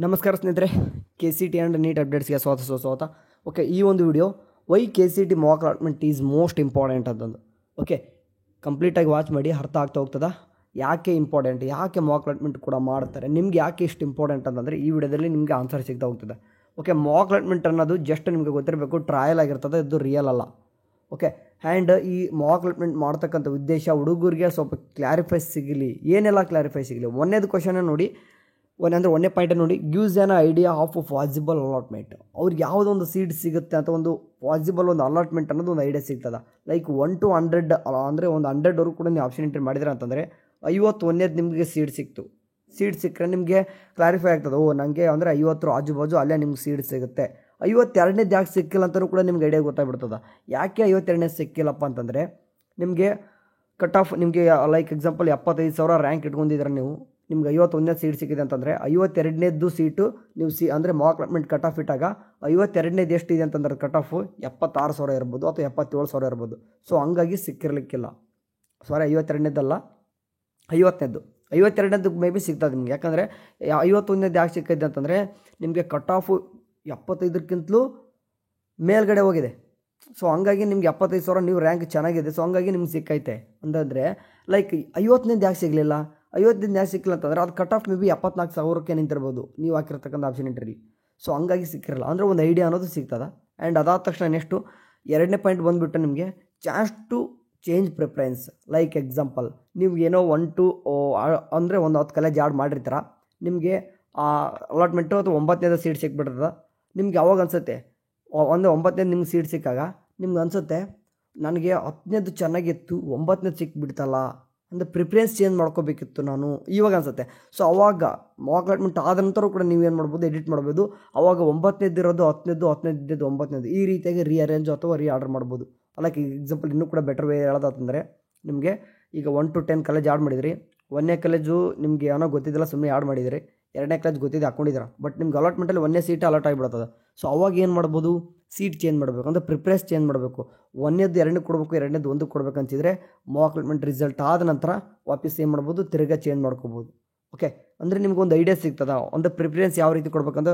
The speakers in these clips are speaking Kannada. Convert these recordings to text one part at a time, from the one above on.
ನಮಸ್ಕಾರ ಸ್ನೇಹಿತರೆ, KCT ಆ್ಯಂಡ್ ನೀಟ್ ಅಪ್ಡೇಟ್ಸ್ಗೆ ಸ್ವಾಗತ. ಓಕೆ, ಈ ಒಂದು video why KCT mock allotment is most important ಅಂತಂದು. ಓಕೆ, ಕಂಪ್ಲೀಟಾಗಿ ವಾಚ್ ಮಾಡಿ, ಅರ್ಥ ಆಗ್ತಾ ಹೋಗ್ತದ ಯಾಕೆ ಇಂಪಾರ್ಟೆಂಟ್, ಯಾಕೆ ಮಾಕ್ ಅಲಾಟ್ಮೆಂಟ್ ಕೂಡ ಮಾಡ್ತಾರೆ, ನಿಮ್ಗೆ ಯಾಕೆ ಇಷ್ಟು ಇಂಪಾರ್ಟೆಂಟ್ ಅಂತಂದರೆ ಈ ವಿಡಿಯೋದಲ್ಲಿ ನಿಮಗೆ ಆನ್ಸರ್ ಸಿಗ್ತಾ ಹೋಗ್ತದೆ. ಓಕೆ, ಮಾಕ್ ಅಲಾಟ್ಮೆಂಟ್ ಅನ್ನೋದು ಜಸ್ಟ್ ನಿಮಗೆ ಗೊತ್ತಿರಬೇಕು, ಟ್ರಯಲ್ ಆಗಿರ್ತದೆ, ಇದು ರಿಯಲ್ ಅಲ್ಲ. ಓಕೆ, ಆ್ಯಂಡ್ ಈ ಮಾಕ್ ಅಲಾಟ್ಮೆಂಟ್ ಮಾಡ್ತಕ್ಕಂಥ ಉದ್ದೇಶ ಹುಡುಗರಿಗೆ ಸ್ವಲ್ಪ ಕ್ಲಾರಿಫೈ ಸಿಗಲಿ, ಏನೆಲ್ಲ ಕ್ಲಾರಿಫೈ ಸಿಗಲಿ. ಒಂದೇದು ಕ್ವಶನ್ ನೋಡಿ, ಒಂದೇ ಪಾಯಿಂಟ್ ನೋಡಿ, gives on idea of possible allotment. ಅವ್ರಿಗೆ ಯಾವುದೊಂದು ಸೀಟ್ ಸಿಗುತ್ತೆ ಅಂತ ಒಂದು ಪಾಸಿಬಲ್ ಒಂದು ಅಲಾಟ್ಮೆಂಟ್ ಅನ್ನೋದು ಒಂದು ಐಡಿಯಾ ಸಿಗ್ತದೆ. ಲೈಕ್ 1 to 100 ಅಂದರೆ ಒಂದು 100ವರೆಗೂ ಕೂಡ ನೀವು ಆಪ್ಷನ್ ಎಂಟ್ರಿ ಮಾಡಿದ್ರೆ ಅಂತಂದರೆ 51ನೇದು ನಿಮಗೆ ಸೀಟ್ ಸಿಕ್ತು. ಸೀಟ್ ಸಿಕ್ಕರೆ ನಿಮಗೆ ಕ್ಲಾರಿಫೈ ಆಗ್ತದೆ, ನನಗೆ ಅಂದರೆ 50 ಆಜು ಬಾಜು ಅಲ್ಲೇ ನಿಮ್ಗೆ ಸೀಟ್ ಸಿಗುತ್ತೆ. 52ನೇದು ಯಾಕೆ ಸಿಕ್ಕಿಲ್ಲ ಅಂತಲೂ ಕೂಡ ನಿಮ್ಗೆ ಐಡಿಯಾ ಗೊತ್ತಾಗ್ಬಿಡ್ತದೆ. ಯಾಕೆ 52ನೇದು ಸಿಕ್ಕಿಲ್ಲಪ್ಪ ಅಂತಂದರೆ ನಿಮಗೆ ಕಟ್ ಆಫ್ ನಿಮಗೆ ಲೈಕ್ ಎಕ್ಸಾಂಪಲ್ 75,000 ರ್ಯಾಂಕ್ ಇಟ್ಕೊಂಡಿದ್ರೆ ನೀವು, ನಿಮ್ಗೆ 51ನೇ ಸೀಟ್ ಸಿಕ್ಕಿದೆ ಅಂತಂದರೆ 52ನೇದು ಸೀಟು ನೀವು ಅಂದರೆ ಮಾಕ್ ಅಲಾಟ್ಮೆಂಟ್ ಕಟ್ ಆಫ್ ಇಟ್ಟಾಗ 52ನೇದು ಎಷ್ಟಿದೆ ಅಂತಂದ್ರೆ ಕಟ್ ಆಫು 76,000 ಇರ್ಬೋದು ಅಥವಾ 77,000 ಇರ್ಬೋದು. ಸೊ ಹಂಗಾಗಿ ಸಿಕ್ಕಿರಲಿಕ್ಕಿಲ್ಲ. ಸಾರಿ, 52ನೇದಲ್ಲ, 52ನೇದು ಮೇ ಬಿ ಸಿಗ್ತದೆ ನಿಮ್ಗೆ. ಯಾಕಂದರೆ 51ನೇದು ಯಾಕೆ ಸಿಕ್ಕಿದೆ ಅಂತಂದರೆ ನಿಮಗೆ ಕಟ್ ಆಫು 75ಕ್ಕಿಂತಲೂ ಮೇಲ್ಗಡೆ ಹೋಗಿದೆ. ಸೊ ಹಂಗಾಗಿ ನಿಮ್ಗೆ 75,000 ನೀವು ರ್ಯಾಂಕ್ ಚೆನ್ನಾಗಿದೆ, ಸೊ ಹಂಗಾಗಿ ನಿಮ್ಗೆ ಸಿಕ್ಕೈತೆ ಅಂತಂದರೆ ಲೈಕ್ 50ನೇದು ಯಾಕೆ ಸಿಗಲಿಲ್ಲ, 50ನೇದು ಯಾಕೆ ಸಿಕ್ಕಿಲ್ಲ ಅಂತಂದರೆ ಅದು ಕಟ್ ಆಫ್ ಮೇ ಬಿ 74,000ಕ್ಕೆ ನಿಂತಿರ್ಬೋದು ನೀವು ಹಾಕಿರ್ತಕ್ಕಂಥ ಆಪ್ಷನ್ ಎಂಟ್ರಿ. ಸೊ ಹಂಗಾಗಿ ಸಿಕ್ಕಿರಲ್ಲ, ಅಂದರೆ ಒಂದು ಐಡಿಯಾ ಅನ್ನೋದು ಸಿಗ್ತದೆ. ಆ್ಯಂಡ್ ಅದಾದ ತಕ್ಷಣ ನೆಕ್ಸ್ಟು 2ನೇ ಪಾಯಿಂಟ್ ಬಂದುಬಿಟ್ಟು ನಿಮಗೆ chance to change preference. Like example ನೀವು ಏನೋ 1 to ಅಂದರೆ ಒಂದು 10 ಕಾಲೇಜ್ ಆ್ಯಡ್ ಮಾಡಿರ್ತೀರ, ನಿಮಗೆ ಅಲಾಟ್ಮೆಂಟು ಅಥವಾ 9ನೇದು ಸೀಟ್ ಸಿಕ್ಬಿಡ್ತದೆ. ನಿಮ್ಗೆ ಯಾವಾಗ ಅನಿಸುತ್ತೆ, ಒಂದು 9ನೇದು ನಿಮ್ಗೆ ಸೀಟ್ ಸಿಕ್ಕಾಗ ನಿಮ್ಗೆ ಅನಿಸುತ್ತೆ ನನಗೆ 10ನೇದು ಚೆನ್ನಾಗಿತ್ತು, 9ನೇದು ಸಿಕ್ಬಿಡ್ತಲ್ಲ, ಅಂದರೆ ಪ್ರಿಫರೆನ್ಸ್ ಚೇಂಜ್ ಮಾಡ್ಕೋಬೇಕಿತ್ತು ನಾನು, ಇವಾಗ ಅನಿಸುತ್ತೆ. ಸೊ ಅವಾಗ ಮಾಕ್ ಅಲಾಟ್ಮೆಂಟ್ ಆದ ನಂತರ ಕೂಡ ನೀವೇನು ಮಾಡ್ಬೋದು, ಎಡಿಟ್ ಮಾಡ್ಬೋದು. ಅವಾಗ 9ನೇದು ಇರೋದು 10ನೇದು, 10ನೇದು ಇದ್ದದ್ದು 9ನೇದು, ಈ ರೀತಿಯಾಗಿ ರೀಅರೇಂಜ್ ಅಥವಾ ಆರ್ಡರ್ ಮಾಡ್ಬೋದು. ಲೈಕ್ ಎಕ್ಸಾಂಪಲ್ ಇನ್ನೂ ಕೂಡ ಬೆಟರ್ ವೇ ಹೇಳೋದಂತಂದರೆ ನಿಮಗೆ ಈಗ 1 to 10 ಕಾಲೇಜ್ ಆ್ಯಡ್ ಮಾಡಿದ್ರಿ. 1ನೇ ಕಾಲೇಜು ನಿಮಗೆ ಏನೋ ಗೊತ್ತಿದ್ದಿಲ್ಲ, ಸುಮ್ಮನೆ ಆ್ಯಡ್ ಮಾಡಿದಿರಿ. 2ನೇ ಕಾಲೇಜ್ ಗೊತ್ತಿದೆ ಹಾಕ್ಕೊಂಡಿದ್ದೀರ, ಬಟ್ ನಿಮ್ಗೆ ಅಲಾಟ್ಮೆಂಟಲ್ಲಿ 1ನೇ ಸೀಟ್ ಅಲಾಟ್ ಆಗಿಬಿಡ್ತದೆ. ಸೊ ಅವಾಗ ಏನು ಮಾಡ್ಬೋದು, ಸೀಟ್ ಚೇಂಜ್ ಮಾಡಬೇಕು, ಅಂದರೆ ಪ್ರಿಫರೆನ್ಸ್ ಚೇಂಜ್ ಮಾಡಬೇಕು. 1ನೇದು 2ಕ್ಕೆ ಕೊಡಬೇಕು, 2ನೇದು 1ಕ್ಕೆ ಕೊಡಬೇಕು ಅಂತಿದ್ರೆ ಮಾಕ್ ಅಲಾಟ್ಮೆಂಟ್ ರಿಸಲ್ಟ್ ಆದ ನಂತರ ವಾಪಸ್ ಏನು ಮಾಡ್ಬೋದು, ತಿರ್ಗಾ ಚೇಂಜ್ ಮಾಡ್ಕೋಬೋದು. ಓಕೆ, ಅಂದರೆ ನಿಮ್ಗೊಂದು ಐಡಿಯಾ ಸಿಗ್ತದೆ, ಒಂದು ಪ್ರಿಫರೆನ್ಸ್ ಯಾವ ರೀತಿ ಕೊಡ್ಬೇಕಂತ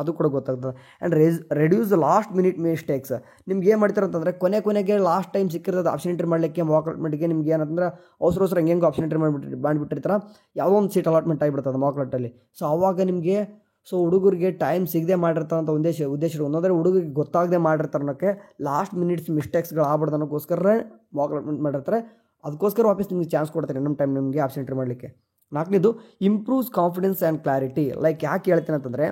ಅದು ಕೂಡ ಗೊತ್ತಾಗ್ತದೆ. And reduce last minute mistakes. ನಿಮ್ಗೆ ಏನು ಮಾಡ್ತಾರೆ ಅಂತಂದರೆ ಕೊನೆಗೆ ಲಾಸ್ಟ್ ಟೈಮ್ ಸಿಕ್ಕಿರೋದು ಆಪ್ಷನ್ ಎಂಟ್ರಿ ಮಾಡಲಿಕ್ಕೆ ಮಾಕ್ ಅಲಾಟ್ಮೆಂಟ್ಗೆ ನಿಮ್ಗೆ ಏನಂದ್ರೆ ಅವಸರ ಹೆಂಗೆ ಆಪ್ಷನ್ ಎಂಟ್ರಿ ಮಾಡಿಬಿಟ್ಟಿರ್ತಾರೆ, ಯಾವುದೋ ಒಂದು ಸೀಟ್ ಅಲಾಟ್ಮೆಂಟ್ ಆಗಿಬಿಡ್ತದೆ ಮಾಕ್ ಅಲಾಟಲ್ಲಿ. ಸೊ ಆವಾಗ ನಿಮಗೆ ಹುಡುಗರಿಗೆ ಟೈಮ್ ಸಿಗದೆ ಮಾಡಿರ್ತಾರಂಥ ಉದ್ದೇಶ ಒಂದಂದರೆ ಹುಡುಗರಿಗೆ ಗೊತ್ತಾಗದೆ ಮಾಡಿರ್ತಾರೆ ಅನ್ನೋಕ್ಕೆ, ಲಾಸ್ಟ್ ಮಿನಿಟ್ಸ್ ಮಿಸ್ಟೇಕ್ಸ್ಗಳು ಆಗ್ಬಾರ್ದು ಅನ್ನೋಕ್ಕೋಸ್ಕರ ಮಾಕ್ ಅಲಾಟ್ಮೆಂಟ್ ಮಾಡಿರ್ತಾರೆ. ಅದಕ್ಕೋಸ್ಕರ ವಾಪಸ್ ನಿಮ್ಗೆ ಚಾನ್ಸ್ ಕೊಡ್ತಾರೆ ಇನ್ನೊಂದು ಟೈಮ್ ನಿಮಗೆ ಆಪ್ಷನ್ ಎಂಟ್ರಿ ಮಾಡಲಿಕ್ಕೆ. 4ನೇದು improves confidence and clarity. Like ಯಾಕೆ ಹೇಳ್ತೇನೆ ಅಂತಂದರೆ,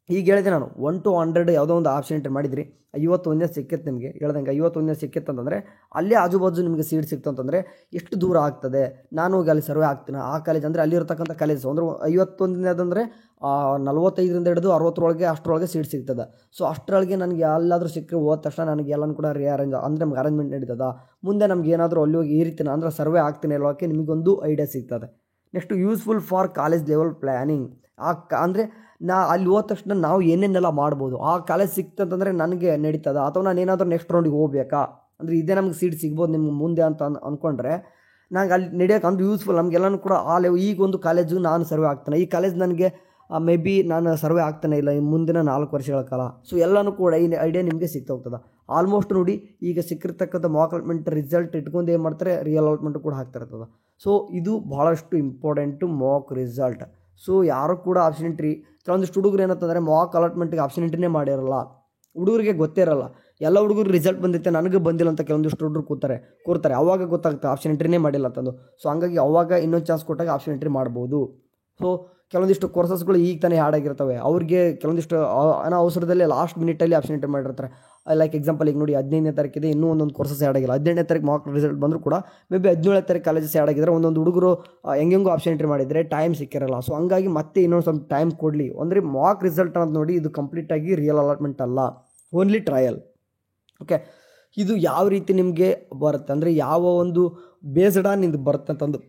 ಈಗ ಹೇಳಿದೆ ನಾನು 1 to 100 ಯಾವುದೋ ಒಂದು ಆಪ್ಷನ್ ಎಂಟ್ರಿ ಮಾಡಿದ್ರಿ, 51ನೇ ಸಿಕ್ಕಿತ್ತು ನಿಮಗೆ. ಹೇಳ್ದಂಗೆ 51ನೇ ಸಿಕ್ಕಿತ್ತು ಅಂತಂದರೆ ಅಲ್ಲೇ ಆಜು ಬಾಜು ನಿಮಗೆ ಸೀಟ್ ಸಿಕ್ತು ಅಂತಂದರೆ ಎಷ್ಟು ದೂರ ಆಗ್ತದೆ, ನಾನು ಹೋಗಿ ಅಲ್ಲಿ ಸರ್ವೆ ಆಗ್ತೀನಿ ಆ ಕಾಲೇಜ್, ಅಂದರೆ ಅಲ್ಲಿರ್ತಕ್ಕಂಥ ಕಾಲೇಜ್ ಅಂದರೆ 51ನೇದಂದರೆ 45ರಿಂದ ಹಿಡಿದು 60ರೊಳಗೆ ಅಷ್ಟರೊಳಗೆ ಸೀಟ್ ಸಿಗ್ತದೆ. ಸೊ ಅಷ್ಟರೊಳಗೆ ನನಗೆ ಎಲ್ಲಾದರೂ ಸಿಕ್ಕರೆ ಹೋದ ತಕ್ಷಣ ನನಗೆ ಎಲ್ಲನೂ ಕೂಡ ಅಂದರೆ ನಮ್ಗೆ ಅರೇಂಜ್ಮೆಂಟ್ ನಡೀತದ, ಮುಂದೆ ನಮ್ಗೆ ಏನಾದರೂ ಅಲ್ಲಿ ಹೋಗಿ ಇರ್ತೀನಿ ಅಂದರೆ ಸರ್ವೆ ಆಗ್ತೀನಿ ಅಲ್ಲೋಕ್ಕೆ ನಿಮಗೊಂದು ಐಡಿಯಾ ಸಿಗ್ತದೆ. Next useful for college level planning. ಅಂದರೆ ಅಲ್ಲಿ ಹೋದ ತಕ್ಷಣ ನಾವು ಏನೇನೆಲ್ಲ ಮಾಡ್ಬೋದು, ಆ ಕಾಲೇಜ್ ಸಿಕ್ತಂತಂದರೆ ನನಗೆ ನಡೀತದ, ಅಥವಾ ನಾನು ಏನಾದರೂ ನೆಕ್ಸ್ಟ್ ರೌಂಡಿಗೆ ಹೋಗ್ಬೇಕಾ, ಅಂದರೆ ಇದೇ ನಮ್ಗೆ ಸೀಟ್ ಸಿಗ್ಬೋದು ನಿಮ್ಗೆ ಮುಂದೆ ಅಂತ ಅಂದ್ಕೊಂಡ್ರೆ ನಂಗೆ ಅಲ್ಲಿ ನಡೆಯೋಕೆ ಅಂದ್ರೆ ಯೂಸ್ಫುಲ್. ನಮಗೆಲ್ಲನೂ ಕೂಡ ಈಗ ಒಂದು ಕಾಲೇಜು ನಾನು ಸರ್ವೆ ಆಗ್ತಾನೆ, ಈ ಕಾಲೇಜ್ ನನಗೆ ಮೇ ಬಿ ನಾನು ಸರ್ವೆ ಆಗ್ತಾನೆ ಇಲ್ಲ ಮುಂದಿನ 4 ವರ್ಷಗಳ ಕಾಲ. ಸೊ ಎಲ್ಲನೂ ಕೂಡ ಈ ಐಡಿಯಾ ನಿಮಗೆ ಸಿಗ್ತಾ ಹೋಗ್ತದೆ. ಆಲ್ಮೋಸ್ಟ್ ನೋಡಿ, ಈಗ ಸಿಕ್ಕಿರ್ತಕ್ಕಂಥ ಮಾಕ್ ಅಲಾಟ್ಮೆಂಟ್ ರಿಸಲ್ಟ್ ಇಟ್ಕೊಂಡು ಏನು ಮಾಡ್ತಾರೆ, ರಿಯಲ್ ಅಲಾಟ್ಮೆಂಟ್ ಕೂಡ ಆಗ್ತಾ ಇರ್ತದೆ. ಸೊ ಇದು ಭಾಳಷ್ಟು ಇಂಪಾರ್ಟೆಂಟು ಮಾಕ್ ರಿಸಲ್ಟ್. ಸೊ ಯಾರು ಕೂಡ ಆಪ್ಷನ್ ಎಂಟ್ರಿ, ಕೆಲವೊಂದಿಷ್ಟು ಹುಡುಗರು ಏನಂತಂದರೆ ಮಾಕ್ ಅಲಾಟ್ಮೆಂಟ್ಗೆ ಆಪ್ಷನ್ ಎಂಟ್ರಿನೇ ಮಾಡಿರಲ್ಲ, ಹುಡುಗರಿಗೆ ಗೊತ್ತೇ ಇರಲ್ಲ. ಎಲ್ಲ ಹುಡುಗರು ರಿಸಲ್ಟ್ ಬಂದಿತ್ತೆ, ನನಗೆ ಬಂದಿಲ್ಲ ಅಂತ ಕೆಲವೊಂದಿಷ್ಟು ಹುಡುಗರು ಕೂರ್ತಾರೆ, ಅವಾಗ ಗೊತ್ತಾಗುತ್ತೆ ಆಪ್ಷನ್ ಎಂಟ್ರಿನೇ ಮಾಡಿಲ್ಲ ಅಂತಂದು. ಸೊ ಹಂಗಾಗಿ ಅವಾಗ ಇನ್ನೊಂದು ಚಾನ್ಸ್ ಕೊಟ್ಟಾಗ ಆಪ್ಷನ್ ಎಂಟ್ರಿ ಮಾಡ್ಬೋದು. ಸೊ ಕೆಲವೊಂದಿಷ್ಟು ಕೋರ್ಸಸ್ಗಳು ಈಗ ತಾನೇ ಆ್ಯಡ್ ಆಗಿರ್ತವೆ, ಅವ್ರಿಗೆ ಕೆಲವೊಂದಿಷ್ಟು ಅವಸರದಲ್ಲಿ ಲಾಸ್ಟ್ ಮಿನಿಟಲ್ಲಿ ಆಪ್ಷನ್ ಎಂಟ್ರಿ ಮಾಡಿರ್ತಾರೆ. ಲೈಕ್ ಎಕ್ಸಾಂಪಲ್ ಈಗ ನೋಡಿ 15ನೇ ತಾರೀಕಿದೆ, ಇನ್ನೂ ಒಂದೊಂದು ಕೋರ್ಸಸ್ ಆ್ಯಡ್ ಆಗಿಲ್ಲ. 17ನೇ ತಾರೀಕು ಮಾಕ್ ರಿಸಲ್ಟ್ ಬಂದರೂ ಕೂಡ ಮೇ ಬಿ 17ನೇ ತಾರೀಕು ಕಾಲೇಜಸ್ ಆ್ಯಡ್ ಆಗಿದ್ರೆ ಒಂದೊಂದು ಹುಡುಗರು ಹೆಂಗೆಂಗೋ ಆಪ್ಷನ್ ಎಂಟ್ರಿ ಮಾಡಿದರೆ ಟೈಮ್ ಸಿಕ್ಕಿರಲ್ಲ. ಸೊ ಹಂಗಾಗಿ ಮತ್ತೆ ಇನ್ನೊಂದು ಸ್ವಲ್ಪ ಟೈಮ್ ಕೊಡಲಿ. ಅಂದರೆ ಮಾಕ್ ರಿಸಲ್ಟ್ ಅನ್ನೋದು ನೋಡಿ, ಇದು ಕಂಪ್ಲೀಟಾಗಿ ರಿಯಲ್ ಅಲಾಟ್ಮೆಂಟ್ ಅಲ್ಲ, ಓನ್ಲಿ ಟ್ರಯಲ್. ಓಕೆ, ಇದು ಯಾವ ರೀತಿ ನಿಮಗೆ ಬರುತ್ತೆ ಅಂದರೆ ಯಾವ ಒಂದು ಬೇಸ್ಡ್ ಆನ್ ಇದು ಬರುತ್ತೆ ಅಂತಂದು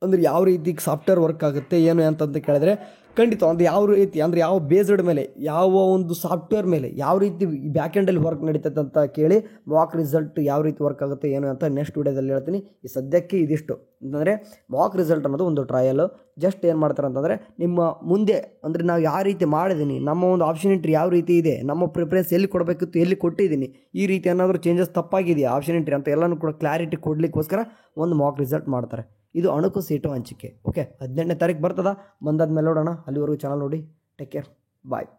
ಅಂದರೆ ಯಾವ ರೀತಿ ಸಾಫ್ಟ್ವೇರ್ ವರ್ಕ್ ಆಗುತ್ತೆ ಏನು ಅಂತಂತ ಕೇಳಿದ್ರೆ ಖಂಡಿತ ಒಂದು ಯಾವ ರೀತಿ ಅಂದರೆ ಯಾವ ಬೇಸ್ಡ್ ಮೇಲೆ ಯಾವ ಒಂದು ಸಾಫ್ಟ್ವೇರ್ ಮೇಲೆ ಯಾವ ರೀತಿ ಬ್ಯಾಕ್ ಎಂಡಲ್ಲಿ ವರ್ಕ್ ನಡೀತದೆ ಅಂತ ಕೇಳಿ ಮಾಕ್ ರಿಸಲ್ಟ್ ಯಾವ ರೀತಿ ವರ್ಕ್ ಆಗುತ್ತೆ ಏನು ಅಂತ ನೆಕ್ಸ್ಟ್ ವೀಡಿಯೋದಲ್ಲಿ ಹೇಳ್ತೀನಿ. ಈ ಸದ್ಯಕ್ಕೆ ಇದಿಷ್ಟು ಅಂತಂದರೆ ಮಾಕ್ ರಿಸಲ್ಟ್ ಅನ್ನೋದು ಒಂದು ಟ್ರಯಲು. ಜಸ್ಟ್ ಏನು ಮಾಡ್ತಾರೆ ಅಂತಂದರೆ ನಿಮ್ಮ ಮುಂದೆ ಅಂದರೆ ನಾವು ಯಾವ ರೀತಿ ಮಾಡಿದ್ದೀನಿ, ನಮ್ಮ ಒಂದು ಆಪ್ಷನ್ ಎಂಟ್ರಿ ಯಾವ ರೀತಿ ಇದೆ, ನಮ್ಮ ಪ್ರಿಫರೆನ್ಸ್ ಎಲ್ಲಿ ಕೊಡಬೇಕಿತ್ತು ಎಲ್ಲಿ ಕೊಟ್ಟಿದ್ದೀನಿ, ಈ ರೀತಿ ಏನಾದರೂ ಚೇಂಜಸ್ ತಪ್ಪಾಗಿದೆಯಾ ಆಪ್ಷನ್ ಎಂಟ್ರಿ ಅಂತ ಎಲ್ಲನೂ ಕೂಡ ಕ್ಲಾರಿಟಿ ಕೊಡಲಿಕ್ಕೋಸ್ಕರ ಒಂದು ಮಾಕ್ ರಿಸಲ್ಟ್ ಮಾಡ್ತಾರೆ. ಇದು ಅಣುಕು ಸೀಟು ಹಂಚಿಕೆ. ಓಕೆ, 18ನೇ ತಾರೀಕು ಬರ್ತದ, ಬಂದಾದ್ಮೇಲೆ ನೋಡೋಣ. ಅಲ್ಲಿವರೆಗೂ ಚಾನಲ್ ನೋಡಿ. ಟೇಕ್ ಕೇರ್, ಬಾಯ್.